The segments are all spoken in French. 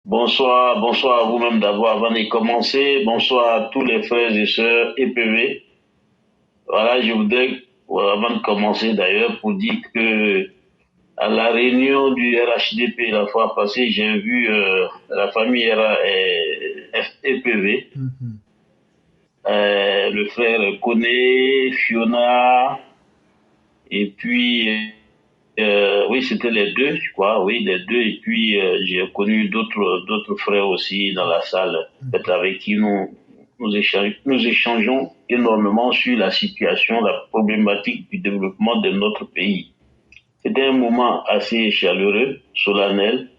Bonsoir à vous-même d'abord avant de commencer. Bonsoir à tous les frères et sœurs EPV. Voilà, je voudrais, avant de commencer d'ailleurs, pour dire que à la réunion du RHDP la fois passée, j'ai vu la famille EPV, le frère Koné, Fiona, et puis oui, c'était les deux, je crois, oui, les deux. Et puis, j'ai connu d'autres frères aussi dans la salle, peut-être avec qui nous échangeons énormément sur la situation, la problématique du développement de notre pays. C'était un moment assez chaleureux, solennel,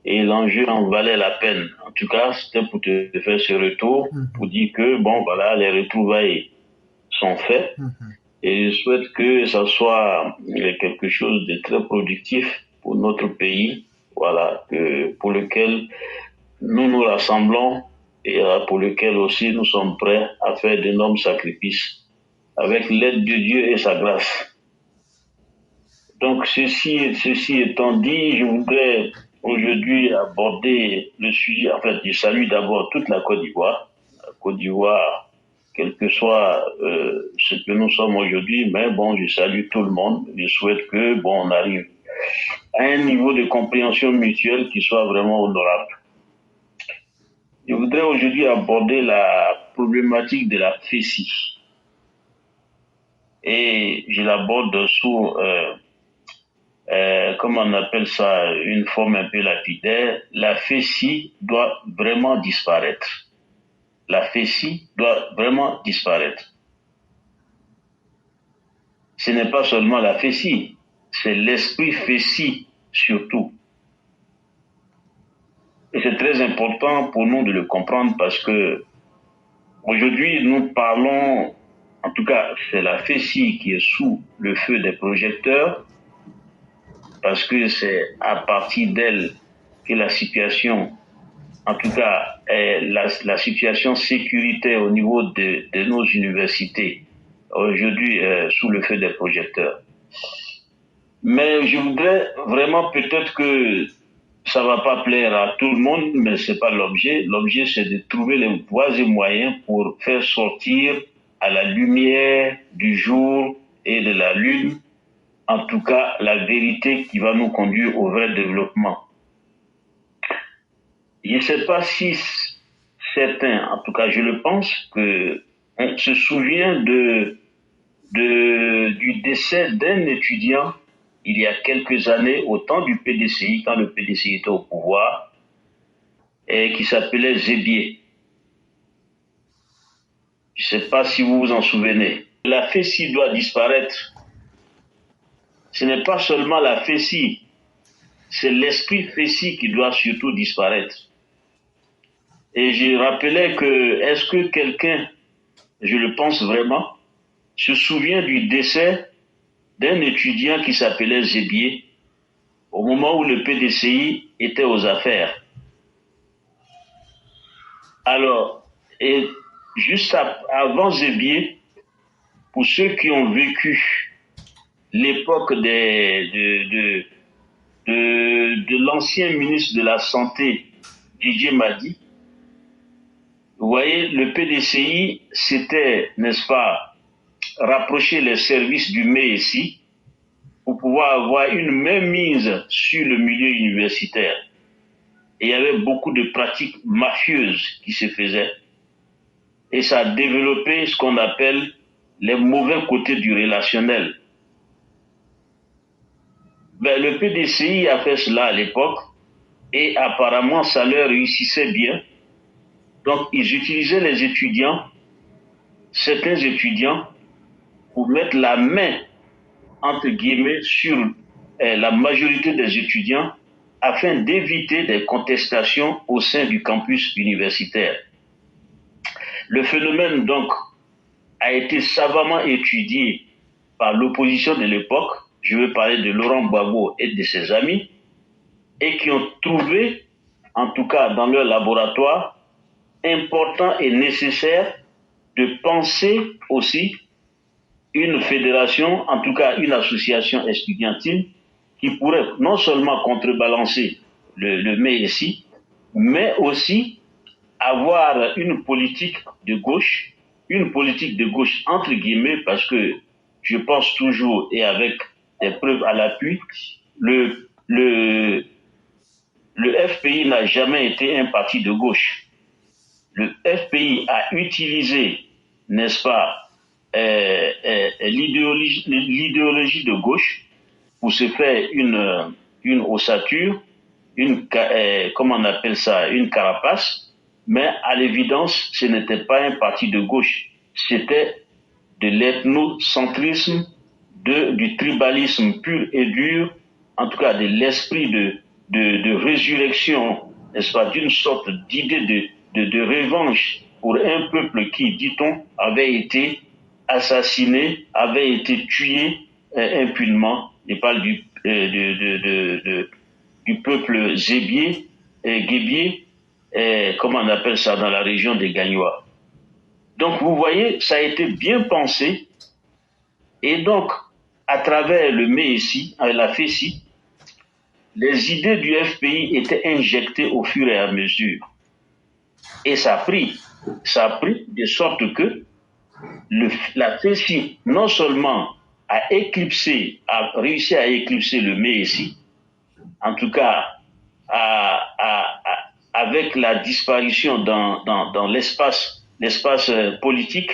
et l'enjeu en valait la peine. En tout cas, c'était pour te faire ce retour, pour dire que, bon, voilà, les retrouvailles sont faites. Et je souhaite que ça soit quelque chose de très productif pour notre pays, voilà, pour lequel nous nous rassemblons et pour lequel aussi nous sommes prêts à faire d'énormes sacrifices avec l'aide de Dieu et sa grâce. Donc, ceci étant dit, je voudrais aujourd'hui aborder le sujet, en fait, je salue d'abord toute la Côte d'Ivoire. La Côte d'Ivoire, quel que soit ce que nous sommes aujourd'hui, mais bon, je salue tout le monde. Je souhaite que, bon, on arrive à un niveau de compréhension mutuelle qui soit vraiment honorable. Je voudrais aujourd'hui aborder la problématique de la FECI. Et je l'aborde sous, comment on appelle ça, une forme un peu lapidaire. La FECI doit vraiment disparaître. La FECI doit vraiment disparaître. Ce n'est pas seulement la FECI, c'est l'esprit FECI surtout. Et c'est très important pour nous de le comprendre parce que aujourd'hui nous parlons, en tout cas c'est la FECI qui est sous le feu des projecteurs parce que c'est à partir d'elle que la situation, en tout cas la situation sécuritaire au niveau de nos universités aujourd'hui sous le feu des projecteurs. Mais je voudrais vraiment peut-être que ça va pas plaire à tout le monde, mais c'est pas l'objet. L'objet, c'est de trouver les voies et moyens pour faire sortir à la lumière du jour et de la lune, en tout cas, la vérité qui va nous conduire au vrai développement. Je ne sais pas si certains, en tout cas, je le pense, que on se souvient du décès d'un étudiant il y a quelques années au temps du PDCI, quand le PDCI était au pouvoir, et qui s'appelait Zébier. Je ne sais pas si vous vous en souvenez. La FECI doit disparaître. Ce n'est pas seulement la FECI, c'est l'esprit FECI qui doit surtout disparaître. Et je rappelais que, est-ce que quelqu'un, je le pense vraiment, se souvient du décès d'un étudiant qui s'appelait Zébier au moment où le PDCI était aux affaires. Alors, et juste avant Zébier, pour ceux qui ont vécu l'époque de l'ancien ministre de la Santé, Didier Madi, vous voyez, le PDCI, c'était, n'est-ce pas, rapprocher les services du MESI pour pouvoir avoir une mainmise sur le milieu universitaire. Et il y avait beaucoup de pratiques mafieuses qui se faisaient. Et ça a développé ce qu'on appelle les mauvais côtés du relationnel. Ben, le PDCI a fait cela à l'époque et apparemment ça leur réussissait bien. Donc ils utilisaient les étudiants, certains étudiants, pour mettre la main, entre guillemets, sur la majorité des étudiants afin d'éviter des contestations au sein du campus universitaire. Le phénomène, donc, a été savamment étudié par l'opposition de l'époque, je veux parler de Laurent Gbagbo et de ses amis, et qui ont trouvé, en tout cas dans leur laboratoire, important et nécessaire de penser aussi une fédération, en tout cas une association estudiantine, qui pourrait non seulement contrebalancer le MESI, mais aussi avoir une politique de gauche entre guillemets, parce que je pense toujours, et avec des preuves à l'appui, le FPI n'a jamais été un parti de gauche. Le FPI a utilisé, n'est-ce pas, l'idéologie de gauche pour se faire une ossature, comment on appelle ça, une carapace, mais à l'évidence, ce n'était pas un parti de gauche, c'était de l'ethnocentrisme, du tribalisme pur et dur, en tout cas de l'esprit de résurrection, n'est-ce pas, d'une sorte d'idée de revanche pour un peuple qui, dit-on, avait été assassiné, avait été tué impunément. Je parle du peuple Zébier, Guébier, comment on appelle ça, dans la région des Gagnois. Donc vous voyez, ça a été bien pensé, et donc à travers le MESI, la FESI, les idées du FPI étaient injectées au fur et à mesure. Et ça a pris de sorte que la FESI non seulement a réussi à éclipser le MESI, en tout cas avec la disparition dans l'espace politique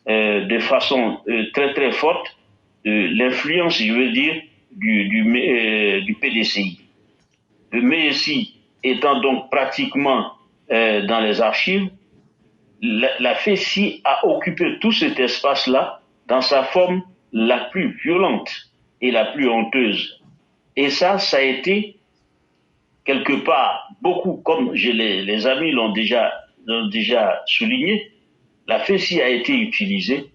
de façon très très forte de l'influence, je veux dire, du PDCI. Le MESI étant donc pratiquement dans les archives, la FESI a occupé tout cet espace-là dans sa forme la plus violente et la plus honteuse. Et ça a été quelque part beaucoup, comme les amis l'ont déjà souligné, la FESI a été utilisée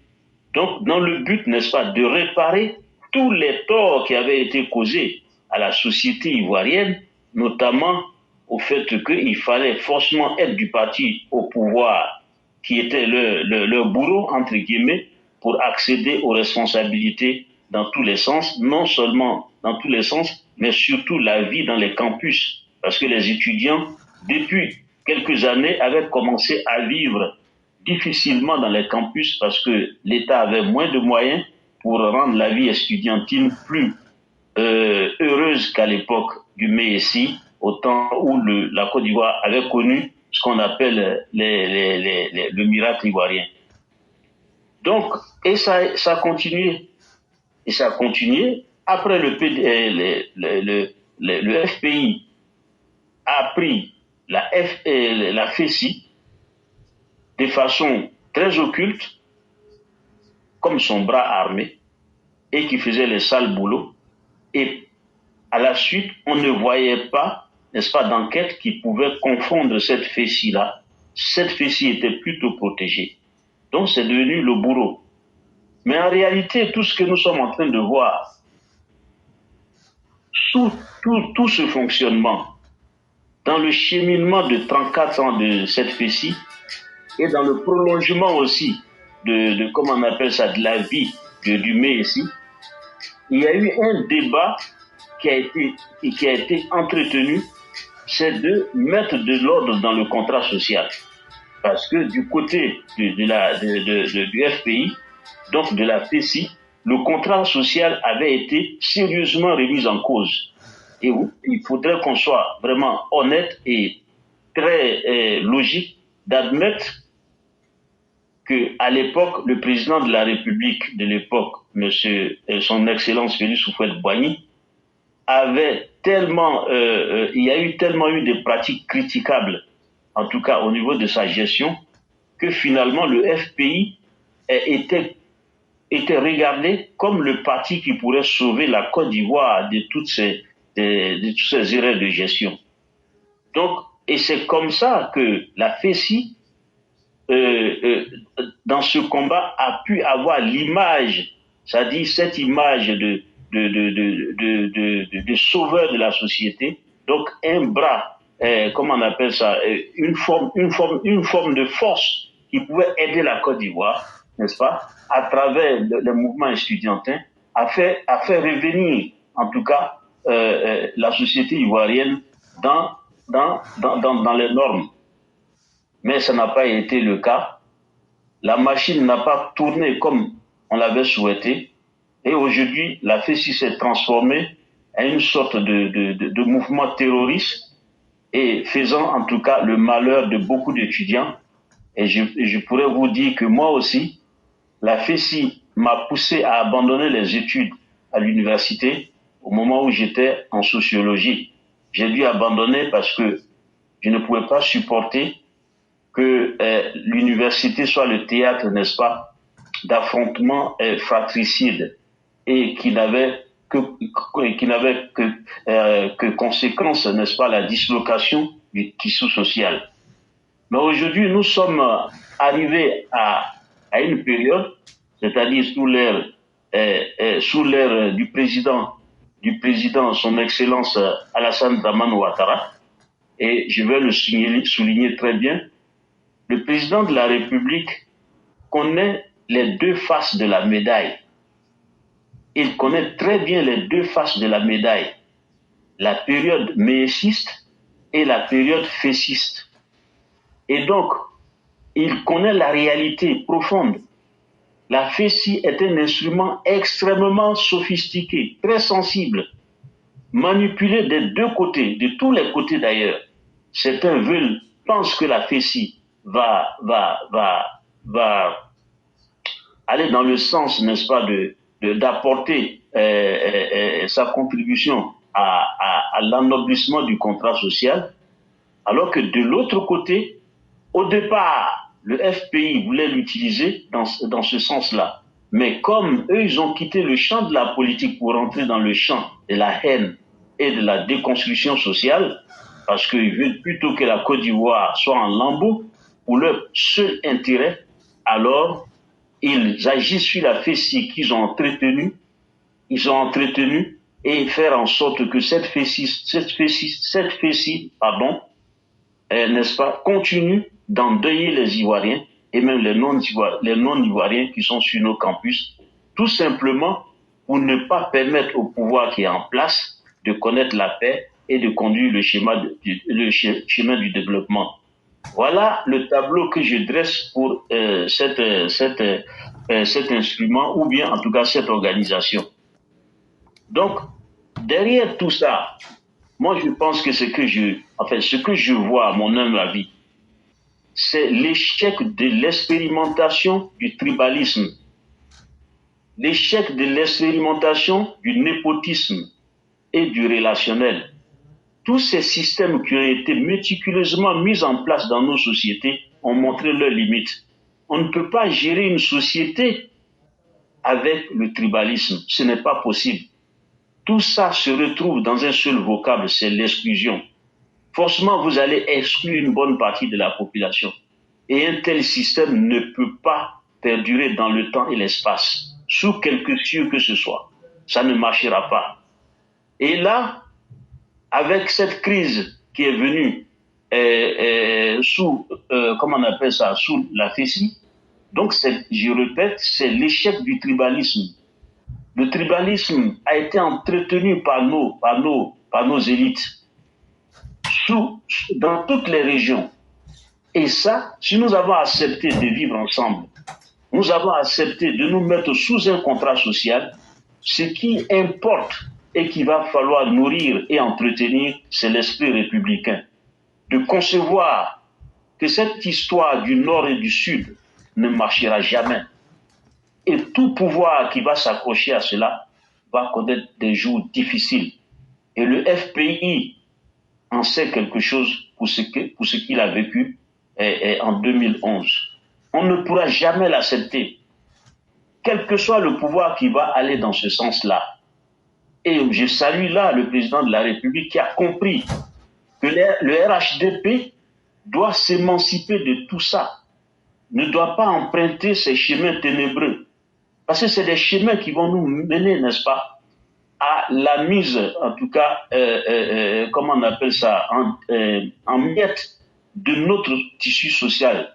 donc dans le but, n'est-ce pas, de réparer tous les torts qui avaient été causés à la société ivoirienne, notamment au fait qu'il fallait forcément être du parti au pouvoir qui était leur bourreau, entre guillemets, pour accéder aux responsabilités dans tous les sens, non seulement dans tous les sens, mais surtout la vie dans les campus. Parce que les étudiants, depuis quelques années, avaient commencé à vivre difficilement dans les campus parce que l'État avait moins de moyens pour rendre la vie estudiantine plus heureuse qu'à l'époque du MESI, au temps où la Côte d'Ivoire avait connu ce qu'on appelle le miracle ivoirien. Donc, et ça a continué. Et ça a continué. Après le FPI a pris la FESI de façon très occulte, comme son bras armé, et qui faisait le sale boulot. Et à la suite, on ne voyait pas, n'est-ce pas, d'enquête qui pouvait confondre cette FESI-là. Cette FESI était plutôt protégée. Donc c'est devenu le bourreau. Mais en réalité, tout ce que nous sommes en train de voir, sous tout ce fonctionnement, dans le cheminement de 34 ans de cette FESI, et dans le prolongement aussi de comment on appelle ça, de la vie du MESI, il y a eu un débat qui a été entretenu, c'est de mettre de l'ordre dans le contrat social. Parce que du côté du FPI, donc de la FESI, le contrat social avait été sérieusement remis en cause. Et il faudrait qu'on soit vraiment honnête et très logique d'admettre qu'à l'époque, le président de la République de l'époque, son Excellence Félix Houphouët-Boigny, avait tellement, il y a eu tellement eu de pratiques critiquables, en tout cas au niveau de sa gestion, que finalement le FPI était regardé comme le parti qui pourrait sauver la Côte d'Ivoire de toutes ces erreurs de gestion. Donc, et c'est comme ça que la FESI, dans ce combat, a pu avoir l'image, c'est-à-dire cette image de sauveur de la société, donc un bras, comment on appelle ça, une forme de force qui pouvait aider la Côte d'Ivoire, n'est-ce pas, à travers le mouvement estudiantin, à faire revenir, en tout cas, la société ivoirienne dans dans les normes. Mais ça n'a pas été le cas. La machine n'a pas tourné comme on l'avait souhaité. Et aujourd'hui, la FESI s'est transformée en une sorte de mouvement terroriste et faisant en tout cas le malheur de beaucoup d'étudiants. Et je pourrais vous dire que moi aussi, la FESI m'a poussé à abandonner les études à l'université au moment où j'étais en sociologie. J'ai dû abandonner parce que je ne pouvais pas supporter que l'université soit le théâtre, n'est-ce pas, d'affrontements fratricides et qui n'avait que conséquence, n'est-ce pas, la dislocation du tissu social. Mais aujourd'hui, nous sommes arrivés à une période, c'est-à-dire sous l'ère du président, son Excellence Alassane Dramane Ouattara, et je vais le souligner très bien, le président de la République connaît les deux faces de la médaille. Il connaît très bien les deux faces de la médaille, la période mééciste et la période féciste. Et donc, il connaît la réalité profonde. La FESI est un instrument extrêmement sophistiqué, très sensible, manipulé des deux côtés, de tous les côtés d'ailleurs. Certains pensent que la FESI va aller dans le sens, n'est-ce pas, d'apporter sa contribution à l'ennoblissement du contrat social, alors que de l'autre côté, au départ, le FPI voulait l'utiliser dans ce sens-là. Mais comme eux, ils ont quitté le champ de la politique pour entrer dans le champ de la haine et de la déconstruction sociale, parce qu'ils veulent plutôt que la Côte d'Ivoire soit en lambeaux pour leur seul intérêt, alors ils agissent sur la FESI qu'ils ont entretenue, et faire en sorte que cette FESI, n'est-ce pas, continue d'endeuiller les Ivoiriens et même les non-Ivoiriens qui sont sur nos campus, tout simplement pour ne pas permettre au pouvoir qui est en place de connaître la paix et de conduire le chemin du développement. Voilà le tableau que je dresse pour cet instrument, ou bien en tout cas cette organisation. Donc, derrière tout ça, moi je pense que ce que je vois à mon humble avis, c'est l'échec de l'expérimentation du tribalisme, l'échec de l'expérimentation du népotisme et du relationnel. Tous ces systèmes qui ont été méticuleusement mis en place dans nos sociétés ont montré leurs limites. On ne peut pas gérer une société avec le tribalisme. Ce n'est pas possible. Tout ça se retrouve dans un seul vocable, c'est l'exclusion. Forcément, vous allez exclure une bonne partie de la population. Et un tel système ne peut pas perdurer dans le temps et l'espace, sous quelque cieux que ce soit. Ça ne marchera pas. Et là, avec cette crise qui est venue sous la FESI, donc je répète, c'est l'échec du tribalisme. Le tribalisme a été entretenu par nos élites dans toutes les régions. Et ça, si nous avons accepté de vivre ensemble, nous avons accepté de nous mettre sous un contrat social, ce qui importe et qu'il va falloir nourrir et entretenir, c'est l'esprit républicain. De concevoir que cette histoire du Nord et du Sud ne marchera jamais. Et tout pouvoir qui va s'accrocher à cela va connaître des jours difficiles. Et le FPI en sait quelque chose pour ce qu'il a vécu en 2011. On ne pourra jamais l'accepter, quel que soit le pouvoir qui va aller dans ce sens-là. Et je salue là le président de la République qui a compris que le RHDP doit s'émanciper de tout ça, ne doit pas emprunter ces chemins ténébreux. Parce que c'est des chemins qui vont nous mener, n'est-ce pas, à la mise, en tout cas, comment on appelle ça, en miettes de notre tissu social.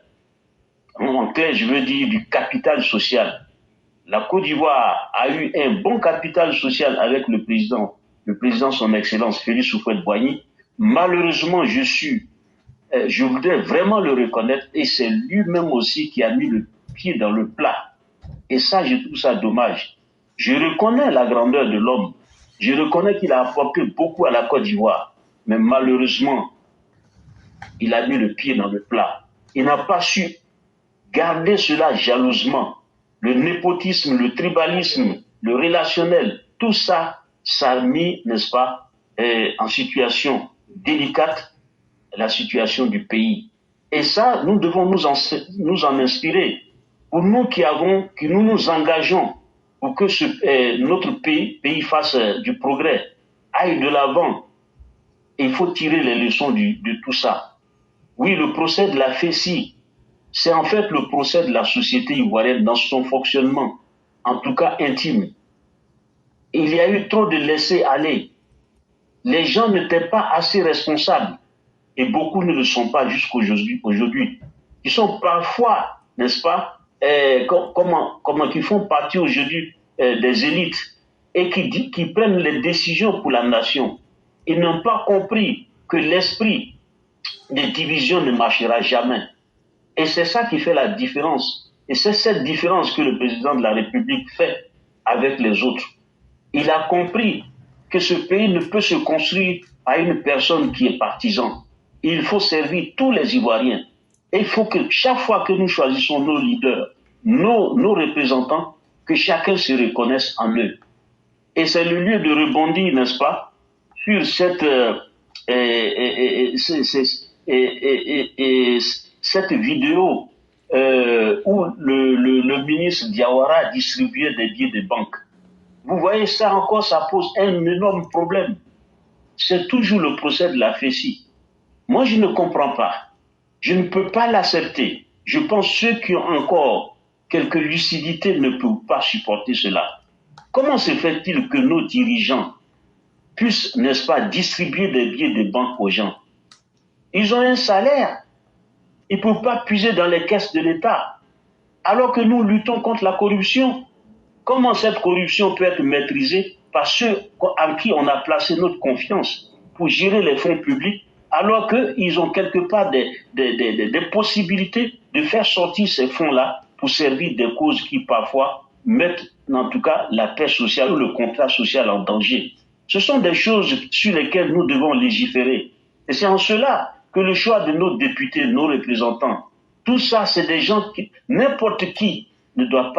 En clair, je veux dire du capital social. La Côte d'Ivoire a eu un bon capital social avec le président son Excellence Félix Houphouët-Boigny, Malheureusement, je voudrais vraiment le reconnaître, et c'est lui-même aussi qui a mis le pied dans le plat. Et ça, je trouve ça dommage. Je reconnais la grandeur de l'homme. Je reconnais qu'il a apporté beaucoup à la Côte d'Ivoire. Mais malheureusement, il a mis le pied dans le plat. Il n'a pas su garder cela jalousement. Le népotisme, le tribalisme, le relationnel, tout ça, ça a mis, n'est-ce pas, en situation délicate la situation du pays. Et ça, nous devons nous en inspirer. Pour nous qui nous engageons pour que notre pays fasse du progrès, aille de l'avant, il faut tirer les leçons de tout ça. Oui, le procès de la FECI, c'est en fait le procès de la société ivoirienne dans son fonctionnement, en tout cas intime. Il y a eu trop de laisser-aller. Les gens n'étaient pas assez responsables. Et beaucoup ne le sont pas jusqu'aujourd'hui. Ils sont parfois, n'est-ce pas, qui font partie aujourd'hui des élites et qui prennent les décisions pour la nation. Ils n'ont pas compris que l'esprit de division ne marchera jamais. Et c'est ça qui fait la différence. Et c'est cette différence que le président de la République fait avec les autres. Il a compris que ce pays ne peut se construire à une personne qui est partisan. Il faut servir tous les Ivoiriens. Et il faut que chaque fois que nous choisissons nos leaders, nos représentants, que chacun se reconnaisse en eux. Et c'est le lieu de rebondir, n'est-ce pas, sur cette vidéo où le ministre Diawara distribuait des billets de banque. Vous voyez, ça encore, ça pose un énorme problème. C'est toujours le procès de la FECI. Moi, je ne comprends pas. Je ne peux pas l'accepter. Je pense que ceux qui ont encore quelques lucidités ne peuvent pas supporter cela. Comment se fait-il que nos dirigeants puissent, n'est-ce pas, distribuer des billets de banque aux gens? Ils ont un salaire. Ils ne peuvent pas puiser dans les caisses de l'État. Alors que nous luttons contre la corruption. Comment cette corruption peut être maîtrisée par ceux en qui on a placé notre confiance pour gérer les fonds publics, alors qu'ils ont quelque part des possibilités de faire sortir ces fonds-là pour servir des causes qui parfois mettent en tout cas la paix sociale ou le contrat social en danger. Ce sont des choses sur lesquelles nous devons légiférer. Et c'est en cela que le choix de nos députés, nos représentants, tout ça, c'est des gens qui, n'importe qui ne doit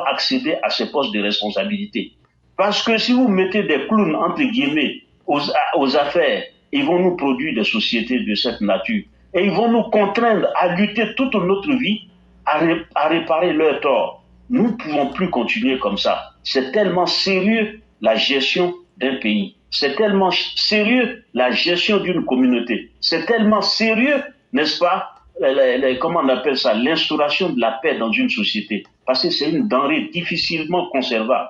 accéder à ces postes de responsabilité. Parce que si vous mettez des clowns, entre guillemets, aux affaires, ils vont nous produire des sociétés de cette nature. Et ils vont nous contraindre à lutter toute notre vie à réparer leurs torts. Nous ne pouvons plus continuer comme ça. C'est tellement sérieux la gestion d'un pays. C'est tellement sérieux la gestion d'une communauté. C'est tellement sérieux, n'est-ce pas, comment on appelle ça, l'instauration de la paix dans une société. Parce que c'est une denrée difficilement conservable.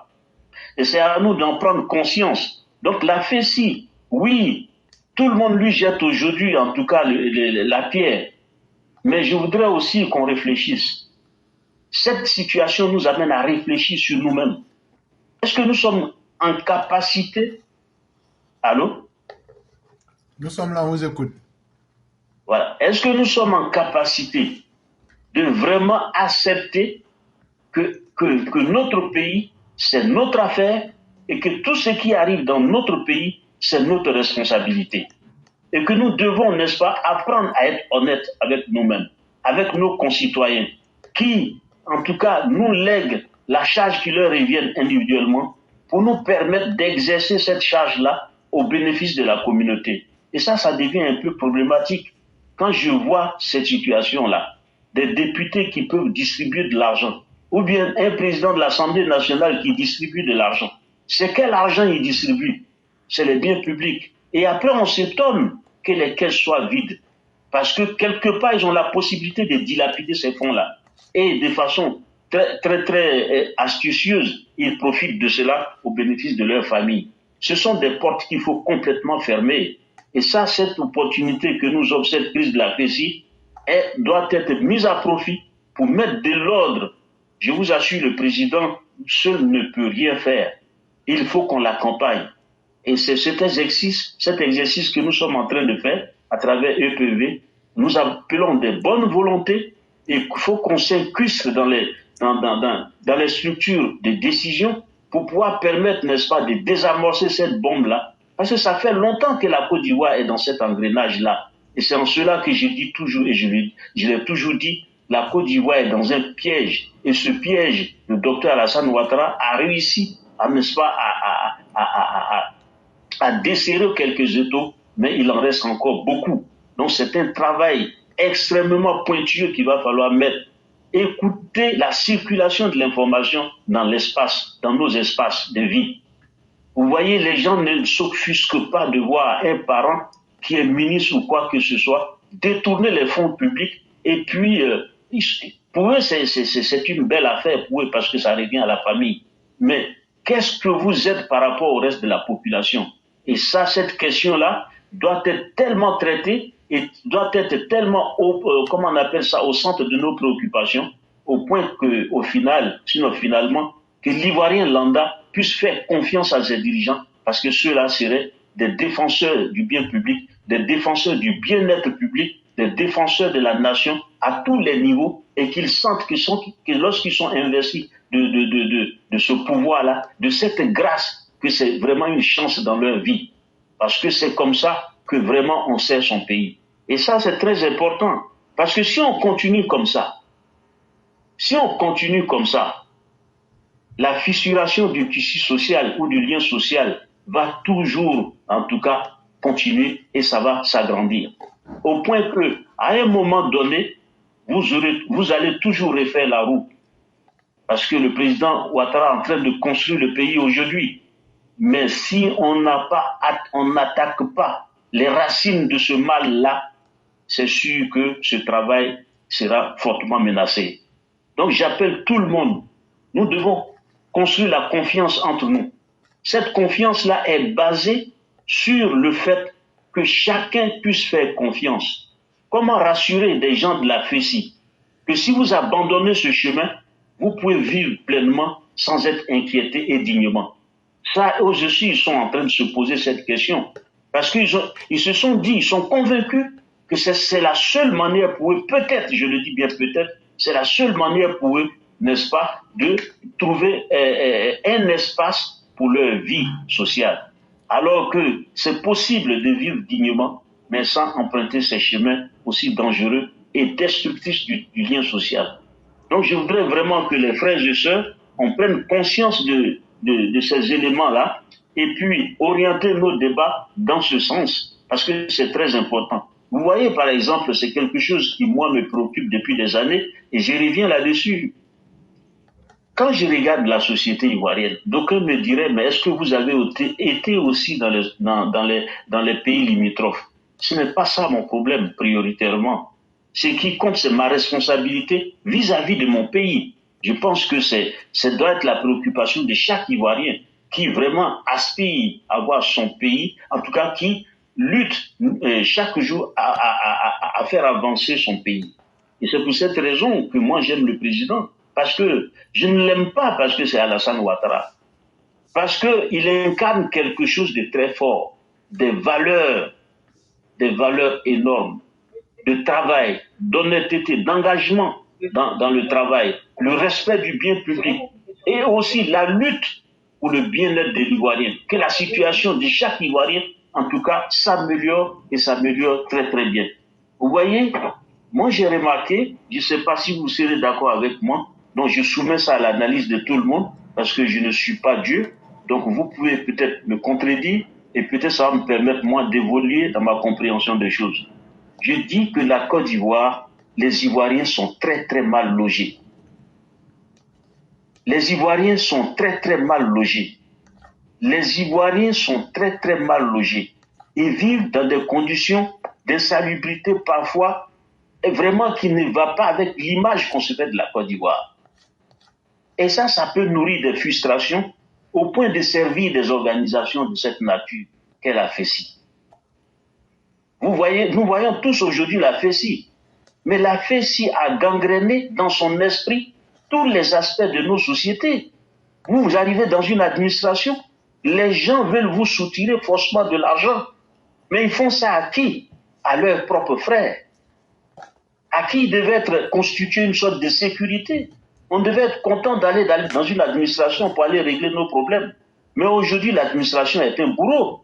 Et c'est à nous d'en prendre conscience. Donc la FECI, oui, tout le monde lui jette aujourd'hui, en tout cas, la pierre. Mais je voudrais aussi qu'on réfléchisse. Cette situation nous amène à réfléchir sur nous-mêmes. Est-ce que nous sommes en capacité... Allô? Nous sommes là, on vous écoute. Voilà. Est-ce que nous sommes en capacité de vraiment accepter que notre pays, c'est notre affaire et que tout ce qui arrive dans notre pays, c'est notre responsabilité. Et que nous devons, n'est-ce pas, apprendre à être honnêtes avec nous-mêmes, avec nos concitoyens, qui, en tout cas, nous lèguent la charge qui leur revient individuellement pour nous permettre d'exercer cette charge-là au bénéfice de la communauté. Et ça devient un peu problématique quand je vois cette situation-là, des députés qui peuvent distribuer de l'argent, ou bien un président de l'Assemblée nationale qui distribue de l'argent. C'est quel argent il distribue? C'est les biens publics. Et après, on s'étonne que les caisses soient vides. Parce que quelque part, ils ont la possibilité de dilapider ces fonds-là. Et de façon très astucieuse, ils profitent de cela au bénéfice de leur famille. Ce sont des portes qu'il faut complètement fermer. Et ça, cette opportunité que nous offre cette crise de la FECI doit être mise à profit pour mettre de l'ordre. Je vous assure, le président seul ne peut rien faire. Il faut qu'on l'accompagne. Et c'est cet exercice que nous sommes en train de faire à travers EPV. Nous appelons des bonnes volontés et il faut qu'on s'incruste dans les structures de décision pour pouvoir permettre, n'est-ce pas, de désamorcer cette bombe-là. Parce que ça fait longtemps que la Côte d'Ivoire est dans cet engrenage-là. Et c'est en cela que je dis toujours, et je l'ai toujours dit, la Côte d'Ivoire est dans un piège. Et ce piège, le docteur Alassane Ouattara a réussi, n'est-ce pas, à desserrer quelques étaux, mais il en reste encore beaucoup. Donc c'est un travail extrêmement pointueux qu'il va falloir mettre. Écouter la circulation de l'information dans l'espace, dans nos espaces de vie. Vous voyez, les gens ne s'offusquent pas de voir un parent qui est ministre ou quoi que ce soit détourner les fonds publics et puis pour eux c'est une belle affaire pour eux parce que ça revient à la famille. Mais qu'est-ce que vous êtes par rapport au reste de la population? Et ça, cette question-là doit être tellement traitée et doit être tellement, comment on appelle ça, au centre de nos préoccupations, au point que, finalement, que l'Ivoirien lambda puisse faire confiance à ses dirigeants, parce que ceux-là seraient des défenseurs du bien public, des défenseurs du bien-être public, des défenseurs de la nation à tous les niveaux, et qu'ils sentent que lorsqu'ils sont investis de ce pouvoir-là, de cette grâce, que c'est vraiment une chance dans leur vie. Parce que c'est comme ça que vraiment on sert son pays. Et ça, c'est très important. Parce que si on continue comme ça, la fissuration du tissu social ou du lien social va toujours, en tout cas, continuer et ça va s'agrandir. Au point que, à un moment donné, vous allez toujours refaire la roue. Parce que le président Ouattara est en train de construire le pays aujourd'hui. Mais si on n'attaque pas les racines de ce mal-là, c'est sûr que ce travail sera fortement menacé. Donc j'appelle tout le monde. Nous devons construire la confiance entre nous. Cette confiance-là est basée sur le fait que chacun puisse faire confiance. Comment rassurer des gens de la FECI que si vous abandonnez ce chemin, vous pouvez vivre pleinement sans être inquiété et dignement. Ça, eux aussi, ils sont en train de se poser cette question. Parce qu'ils se sont dit, ils sont convaincus que c'est la seule manière pour eux, peut-être, je le dis bien peut-être, c'est la seule manière pour eux, n'est-ce pas, de trouver un espace pour leur vie sociale. Alors que c'est possible de vivre dignement, mais sans emprunter ces chemins aussi dangereux et destructifs du lien social. Donc je voudrais vraiment que les frères et sœurs, on prenne conscience de ces éléments-là et puis orienter nos débats dans ce sens, parce que c'est très important. Vous voyez, par exemple, c'est quelque chose qui, moi, me préoccupe depuis des années, et je reviens là-dessus. Quand je regarde la société ivoirienne, d'aucuns me diraient, mais est-ce que vous avez été aussi dans les pays limitrophes? Ce n'est pas ça mon problème, prioritairement. Ce qui compte, c'est ma responsabilité vis-à-vis de mon pays. Je pense que ça doit être la préoccupation de chaque Ivoirien qui vraiment aspire à voir son pays, en tout cas qui lutte chaque jour à faire avancer son pays. Et c'est pour cette raison que moi j'aime le président. Parce que je ne l'aime pas parce que c'est Alassane Ouattara. Parce qu'il incarne quelque chose de très fort, des valeurs énormes, de travail, d'honnêteté, d'engagement dans le travail, le respect du bien public et aussi la lutte pour le bien-être des Ivoiriens. Que la situation de chaque Ivoirien, en tout cas, s'améliore et s'améliore très très bien. Vous voyez, moi j'ai remarqué, je ne sais pas si vous serez d'accord avec moi, donc je soumets ça à l'analyse de tout le monde parce que je ne suis pas Dieu. Donc vous pouvez peut-être me contredire et peut-être ça va me permettre moi d'évoluer dans ma compréhension des choses. Je dis que la Côte d'Ivoire, les Ivoiriens sont très très mal logés. Les Ivoiriens sont très très mal logés. Les Ivoiriens sont très très mal logés et vivent dans des conditions d'insalubrité parfois et vraiment qui ne va pas avec l'image qu'on se fait de la Côte d'Ivoire. Et ça peut nourrir des frustrations au point de servir des organisations de cette nature qu'est la FECI. Vous voyez, nous voyons tous aujourd'hui la FECI, mais la FECI a gangréné dans son esprit tous les aspects de nos sociétés. Vous arrivez dans une administration, Les gens veulent vous soutirer forcément de l'argent. Mais ils font ça à qui? À leurs propres frères. À qui il devait être constitué une sorte de sécurité. On devait être content d'aller dans une administration pour aller régler nos problèmes. Mais aujourd'hui, l'administration est un bourreau.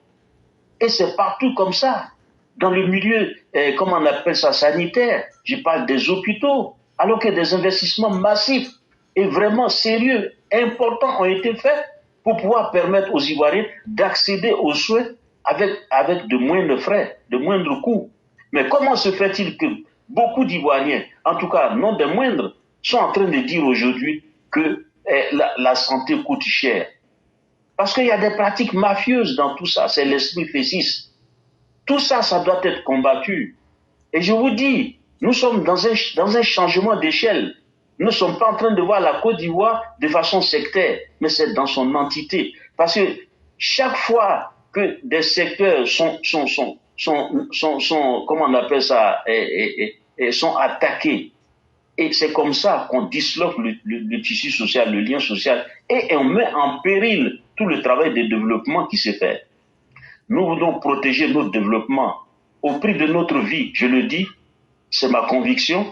Et c'est partout comme ça. Dans le milieu, comment on appelle ça, sanitaire, je parle des hôpitaux, alors que des investissements massifs et vraiment sérieux, importants ont été faits pour pouvoir permettre aux Ivoiriens d'accéder aux soins avec de moindres frais, de moindres coûts. Mais comment se fait-il que beaucoup d'Ivoiriens, en tout cas non des moindres, sont en train de dire aujourd'hui que la santé coûte cher? Parce qu'il y a des pratiques mafieuses dans tout ça, c'est l'esprit fessiste. Tout ça, ça doit être combattu. Et je vous dis, nous sommes dans un changement d'échelle. Nous ne sommes pas en train de voir la Côte d'Ivoire de façon sectaire, mais c'est dans son entité. Parce que chaque fois que des secteurs sont comment on appelle ça, sont attaqués, et c'est comme ça qu'on disloque le tissu social, le lien social, et on met en péril tout le travail de développement qui s'est fait. Nous voulons protéger notre développement au prix de notre vie. Je le dis, c'est ma conviction,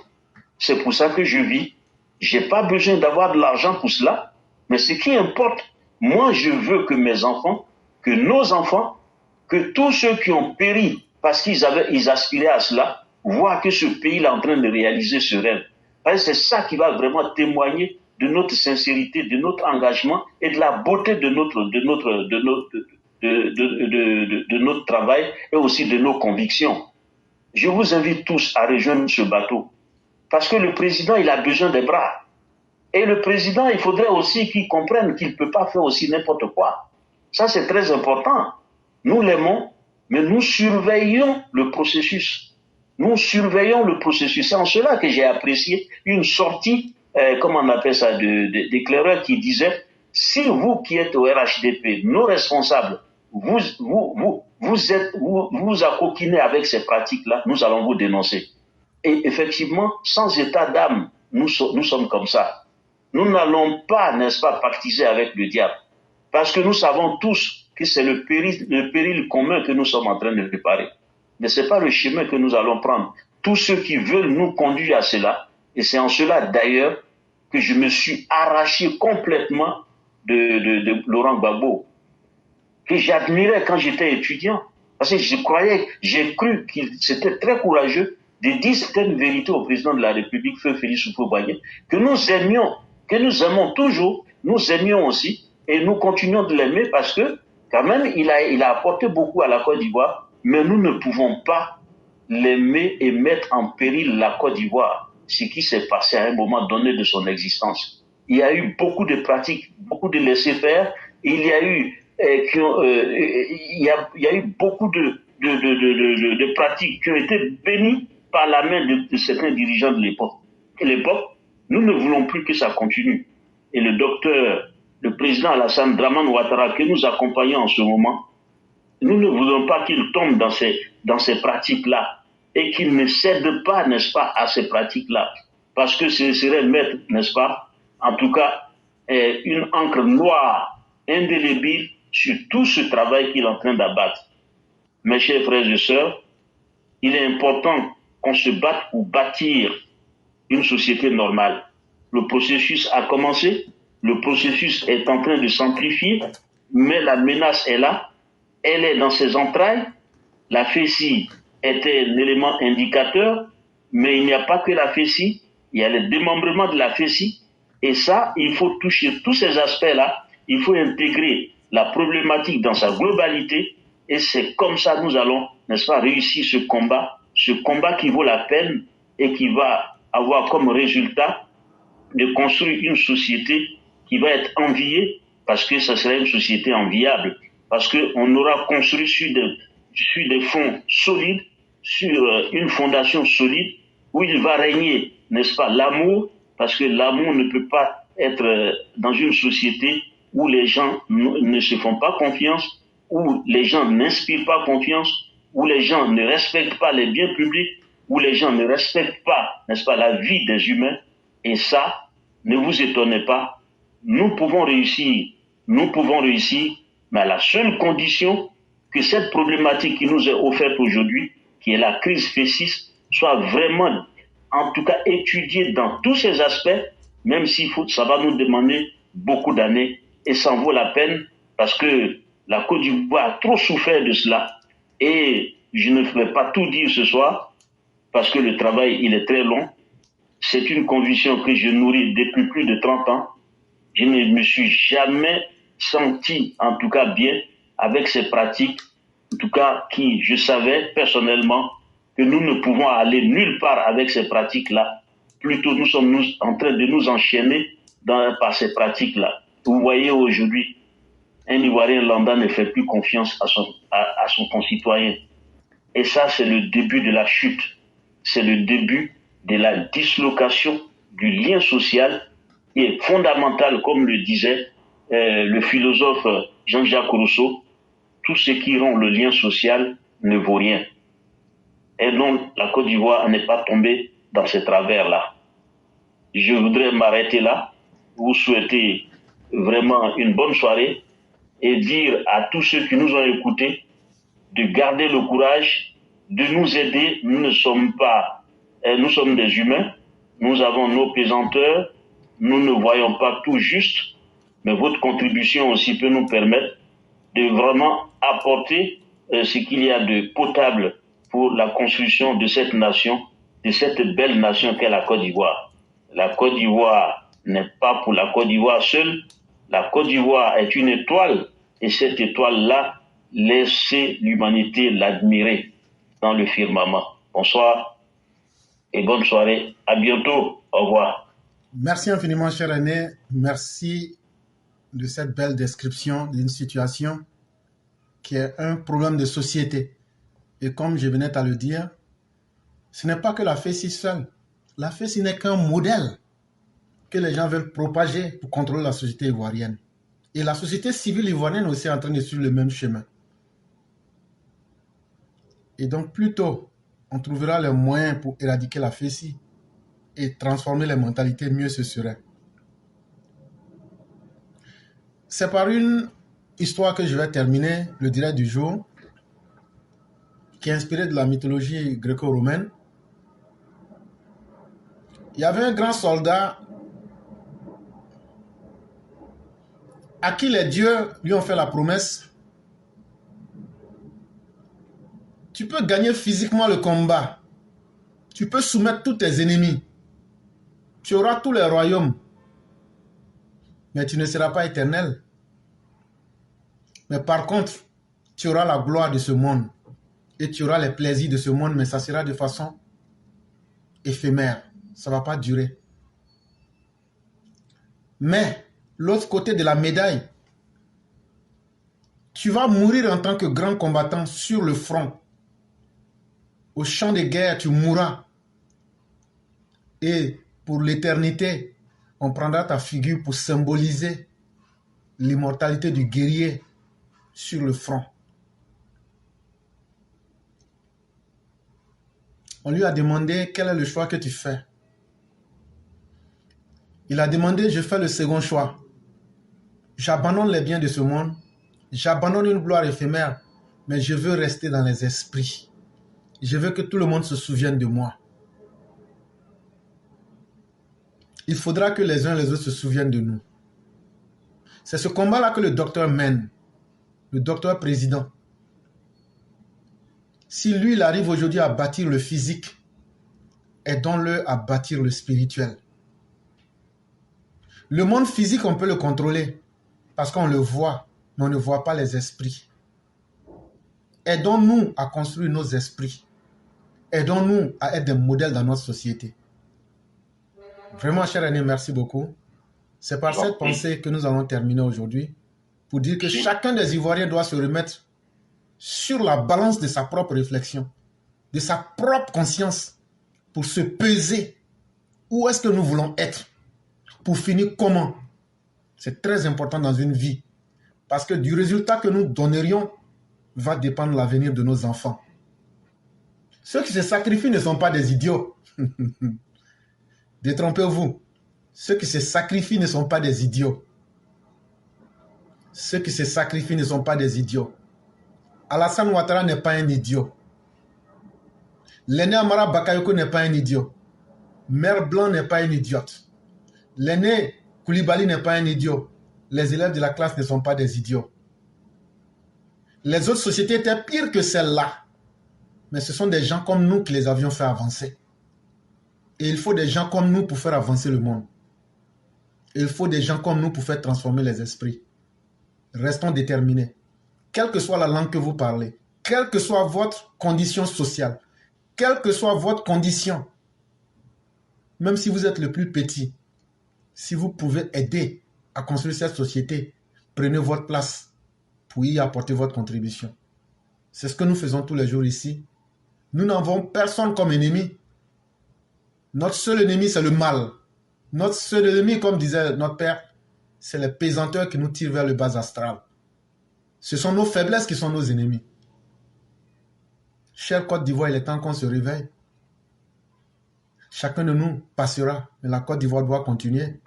c'est pour ça que je vis. Je n'ai pas besoin d'avoir de l'argent pour cela, mais ce qui importe, moi je veux que mes enfants, que nos enfants, que tous ceux qui ont péri parce qu'ils aspiraient à cela, voient que ce pays est en train de réaliser ce rêve. Parce que c'est ça qui va vraiment témoigner de notre sincérité, de notre engagement et de la beauté de notre travail et aussi de nos convictions. Je vous invite tous à rejoindre ce bateau. Parce que le président, il a besoin des bras. Et le président, il faudrait aussi qu'il comprenne qu'il ne peut pas faire aussi n'importe quoi. Ça, c'est très important. Nous l'aimons, mais nous surveillons le processus. Nous surveillons le processus. C'est en cela que j'ai apprécié une sortie, comment on appelle ça, d'éclaireur qui disait, si vous qui êtes au RHDP, nos responsables, vous acoquinez avec ces pratiques-là, nous allons vous dénoncer. Et effectivement, sans état d'âme, nous sommes comme ça. Nous n'allons pas, n'est-ce pas, pactiser avec le diable. Parce que nous savons tous que c'est le péril commun que nous sommes en train de préparer. Mais ce n'est pas le chemin que nous allons prendre. Tous ceux qui veulent nous conduire à cela, et c'est en cela d'ailleurs que je me suis arraché complètement de Laurent Gbagbo, que j'admirais quand j'étais étudiant. Parce que j'ai cru qu'il c'était très courageux de dire certaines vérités au président de la République, Feu Félix Houphouët-Boigny, que nous aimons toujours, nous aimions aussi, et nous continuons de l'aimer parce que, quand même, il a apporté beaucoup à la Côte d'Ivoire, mais nous ne pouvons pas l'aimer et mettre en péril la Côte d'Ivoire, ce qui s'est passé à un moment donné de son existence. Il y a eu beaucoup de pratiques, beaucoup de laisser-faire, il y a eu beaucoup de pratiques qui ont été bénies par la main de certains dirigeants de l'époque. À l'époque, nous ne voulons plus que ça continue. Et le président Alassane Dramane Ouattara, que nous accompagnons en ce moment, nous ne voulons pas qu'il tombe dans ces pratiques-là et qu'il ne cède pas, n'est-ce pas, à ces pratiques-là. Parce que ce serait mettre, n'est-ce pas, en tout cas, une encre noire, indélébile, sur tout ce travail qu'il est en train d'abattre. Mes chers frères et sœurs, il est important qu'on se batte pour bâtir une société normale. Le processus a commencé, le processus est en train de s'amplifier, mais la menace est là, elle est dans ses entrailles. La FECI était un élément indicateur, mais il n'y a pas que la FECI, il y a le démembrement de la FECI, et ça, il faut toucher tous ces aspects-là, il faut intégrer la problématique dans sa globalité, et c'est comme ça que nous allons, n'est-ce pas, réussir ce combat qui vaut la peine et qui va avoir comme résultat de construire une société qui va être enviée, parce que ce sera une société enviable, parce qu'on aura construit sur des fonds solides, sur une fondation solide, où il va régner, n'est-ce pas, l'amour, parce que l'amour ne peut pas être dans une société où les gens ne se font pas confiance, où les gens n'inspirent pas confiance, où les gens ne respectent pas les biens publics, où les gens ne respectent pas, n'est-ce pas, la vie des humains. Et ça, ne vous étonnez pas, nous pouvons réussir mais à la seule condition que cette problématique qui nous est offerte aujourd'hui, qui est la crise F6, soit vraiment, en tout cas, étudiée dans tous ses aspects, même s'il faut, ça va nous demander beaucoup d'années, et ça en vaut la peine, parce que la Côte d'Ivoire a trop souffert de cela, et je ne vais pas tout dire ce soir, parce que le travail, il est très long. C'est une conviction que je nourris depuis plus de 30 ans. Je ne me suis jamais senti, en tout cas bien, avec ces pratiques, en tout cas qui, je savais personnellement que nous ne pouvons aller nulle part avec ces pratiques-là. Plutôt, nous sommes en train de nous enchaîner par ces pratiques-là. Vous voyez aujourd'hui, un Ivoirien lambda ne fait plus confiance à son concitoyen. Et ça, c'est le début de la chute. C'est le début de la dislocation du lien social qui est fondamental, comme le disait le philosophe Jean-Jacques Rousseau. Tout ce qui rend le lien social ne vaut rien. Et donc, la Côte d'Ivoire n'est pas tombée dans ces travers-là. Je voudrais m'arrêter là, vous souhaiter vraiment une bonne soirée et dire à tous ceux qui nous ont écoutés de garder le courage, de nous aider. Nous sommes des humains, nous avons nos pesanteurs, nous ne voyons pas tout juste, mais votre contribution aussi peut nous permettre de vraiment apporter ce qu'il y a de potable pour la construction de cette nation, de cette belle nation qu'est la Côte d'Ivoire. La Côte d'Ivoire n'est pas pour la Côte d'Ivoire seule. La Côte d'Ivoire est une étoile, et cette étoile-là, laissez l'humanité l'admirer dans le firmament. Bonsoir et bonne soirée. À bientôt. Au revoir. Merci infiniment, cher René. Merci de cette belle description d'une situation qui est un problème de société. Et comme je venais à le dire, ce n'est pas que la FECI seule. La FECI n'est qu'un modèle que les gens veulent propager pour contrôler la société ivoirienne. Et la société civile ivoirienne aussi est en train de suivre le même chemin. Et donc, plus tôt on trouvera les moyens pour éradiquer la FECI et transformer les mentalités, mieux ce serait. C'est par une histoire que je vais terminer le direct du jour, qui est inspirée de la mythologie gréco-romaine. Il y avait un grand soldat à qui les dieux lui ont fait la promesse: tu peux gagner physiquement le combat, tu peux soumettre tous tes ennemis, tu auras tous les royaumes, mais tu ne seras pas éternel. Mais par contre, tu auras la gloire de ce monde et tu auras les plaisirs de ce monde, mais ça sera de façon éphémère, ça ne va pas durer. Mais l'autre côté de la médaille, tu vas mourir en tant que grand combattant sur le front. Au champ de guerre, tu mourras. Et pour l'éternité, on prendra ta figure pour symboliser l'immortalité du guerrier sur le front. On lui a demandé quel est le choix que tu fais. Il a demandé: je fais le second choix. J'abandonne les biens de ce monde, j'abandonne une gloire éphémère, mais je veux rester dans les esprits. Je veux que tout le monde se souvienne de moi. Il faudra que les uns et les autres se souviennent de nous. C'est ce combat-là que le docteur mène, le docteur président. Si lui, il arrive aujourd'hui à bâtir le physique, aidons-le à bâtir le spirituel. Le monde physique, on peut le contrôler parce qu'on le voit, mais on ne voit pas les esprits. Aidons-nous à construire nos esprits. Aidons-nous à être des modèles dans notre société. Vraiment, cher René, merci beaucoup. C'est par cette pensée que nous allons terminer aujourd'hui pour dire que chacun des Ivoiriens doit se remettre sur la balance de sa propre réflexion, de sa propre conscience, pour se peser. Où est-ce que nous voulons être? Pour finir comment? C'est très important dans une vie, parce que du résultat que nous donnerions va dépendre l'avenir de nos enfants. Ceux qui se sacrifient ne sont pas des idiots. Détrompez-vous. Ceux qui se sacrifient ne sont pas des idiots. Ceux qui se sacrifient ne sont pas des idiots. Alassane Ouattara n'est pas un idiot. L'aîné Amara Bakayoko n'est pas un idiot. Mère Blanc n'est pas une idiote. L'aîné Koulibaly n'est pas un idiot. Les élèves de la classe ne sont pas des idiots. Les autres sociétés étaient pires que celle-là. Mais ce sont des gens comme nous qui les avions fait avancer. Et il faut des gens comme nous pour faire avancer le monde. Il faut des gens comme nous pour faire transformer les esprits. Restons déterminés. Quelle que soit la langue que vous parlez, quelle que soit votre condition sociale, quelle que soit votre condition, même si vous êtes le plus petit, si vous pouvez aider à construire cette société, prenez votre place pour y apporter votre contribution. C'est ce que nous faisons tous les jours ici. Nous n'avons personne comme ennemi. Notre seul ennemi, c'est le mal. Notre seul ennemi, comme disait notre père, c'est les pesanteurs qui nous tirent vers le bas astral. Ce sont nos faiblesses qui sont nos ennemis. Chère Côte d'Ivoire, il est temps qu'on se réveille. Chacun de nous passera, mais la Côte d'Ivoire doit continuer.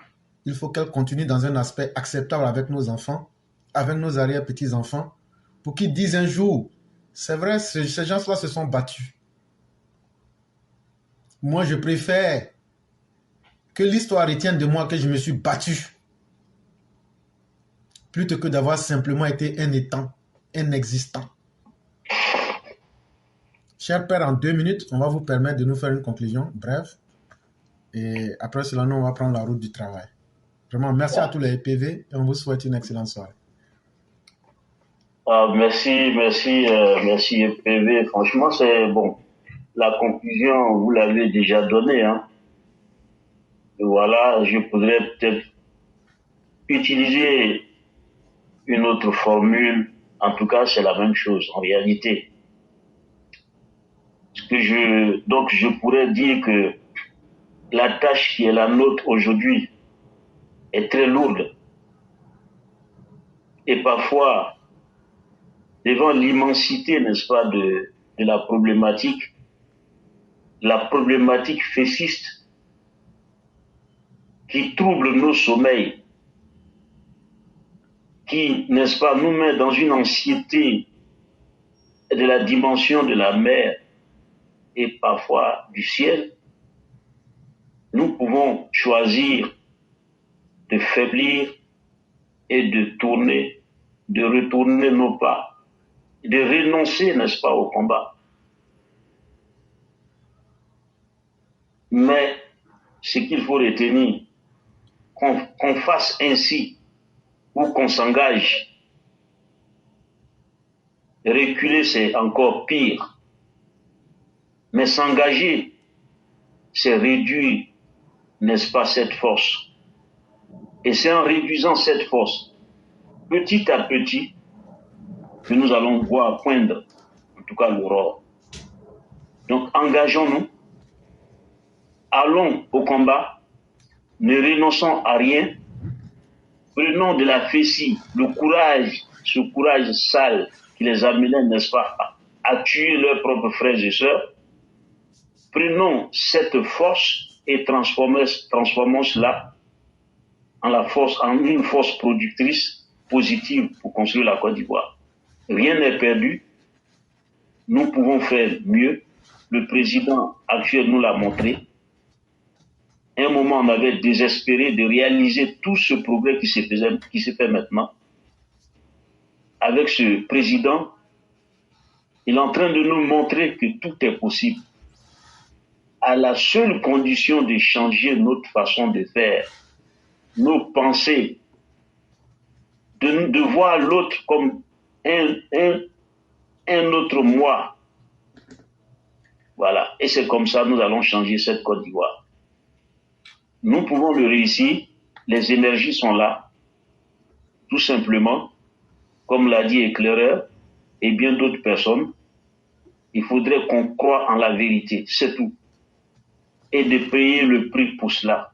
Il faut qu'elle continue dans un aspect acceptable avec nos enfants, avec nos arrière-petits-enfants, pour qu'ils disent un jour, c'est vrai, ces gens-là se sont battus. Moi, je préfère que l'histoire retienne de moi que je me suis battu, plutôt que d'avoir simplement été un étant, un existant. Cher père, en 2 minutes, on va vous permettre de nous faire une conclusion brève. Et après cela, nous, on va prendre la route du travail. Vraiment, merci à tous les EPV et on vous souhaite une excellente soirée. Merci EPV. Franchement, c'est bon. La conclusion, vous l'avez déjà donnée. Hein. Et voilà, je pourrais peut-être utiliser une autre formule. En tout cas, c'est la même chose en réalité. Donc, je pourrais dire que la tâche qui est la nôtre aujourd'hui est très lourde. Et parfois, devant l'immensité, n'est-ce pas, de la problématique fessiste qui trouble nos sommeils, qui, n'est-ce pas, nous met dans une anxiété de la dimension de la mer et parfois du ciel, nous pouvons choisir de faiblir et de retourner nos pas, de renoncer, n'est-ce pas, au combat. Mais ce qu'il faut retenir, qu'on fasse ainsi ou qu'on s'engage, reculer c'est encore pire. Mais s'engager, c'est réduire, n'est-ce pas, cette force. Et c'est en réduisant cette force, petit à petit, que nous allons voir poindre, en tout cas l'aurore. Donc engageons-nous, allons au combat, ne renonçons à rien, prenons de la fessille, le courage, ce courage sale qui les amenait, n'est-ce pas, à tuer leurs propres frères et sœurs. Prenons cette force et transformons cela en une force productrice positive pour construire la Côte d'Ivoire. Rien n'est perdu. Nous pouvons faire mieux. Le président actuel nous l'a montré. À un moment, on avait désespéré de réaliser tout ce progrès qui se fait maintenant. Avec ce président, il est en train de nous montrer que tout est possible. À la seule condition de changer notre façon de faire, nos pensées, de voir l'autre comme un autre moi. Voilà. Et c'est comme ça que nous allons changer cette Côte d'Ivoire. Nous pouvons le réussir. Les énergies sont là. Tout simplement, comme l'a dit Éclaireur et bien d'autres personnes, il faudrait qu'on croie en la vérité. C'est tout. Et de payer le prix pour cela.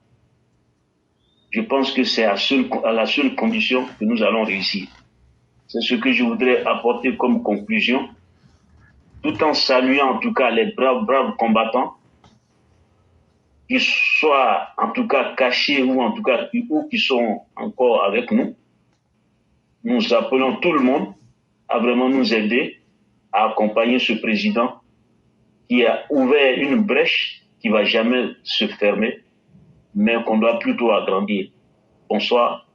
Je pense que c'est à la seule condition que nous allons réussir. C'est ce que je voudrais apporter comme conclusion, tout en saluant en tout cas les braves combattants, qui soient en tout cas cachés ou en tout cas ou qui sont encore avec nous. nous appelons tout le monde à vraiment nous aider à accompagner ce président qui a ouvert une brèche qui ne va jamais se fermer, mais qu'on doit plutôt agrandir. Bonsoir,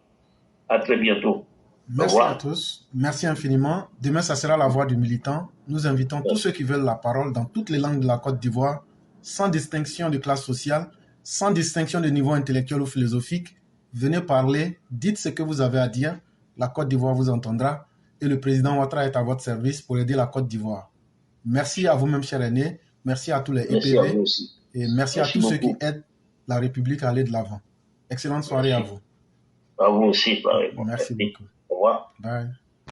à très bientôt. Merci à tous, merci infiniment. Demain, ça sera la voix du militant. Nous invitons tous ceux qui veulent la parole dans toutes les langues de la Côte d'Ivoire, sans distinction de classe sociale, sans distinction de niveau intellectuel ou philosophique. Venez parler, dites ce que vous avez à dire, la Côte d'Ivoire vous entendra et le président Ouattara est à votre service pour aider la Côte d'Ivoire. Merci à vous-même, cher aîné, merci à tous les EPV et merci à tous ceux qui aident la République à aller de l'avant. Excellente soirée à vous. À vous aussi, pareil. Merci beaucoup. Au revoir. Bye.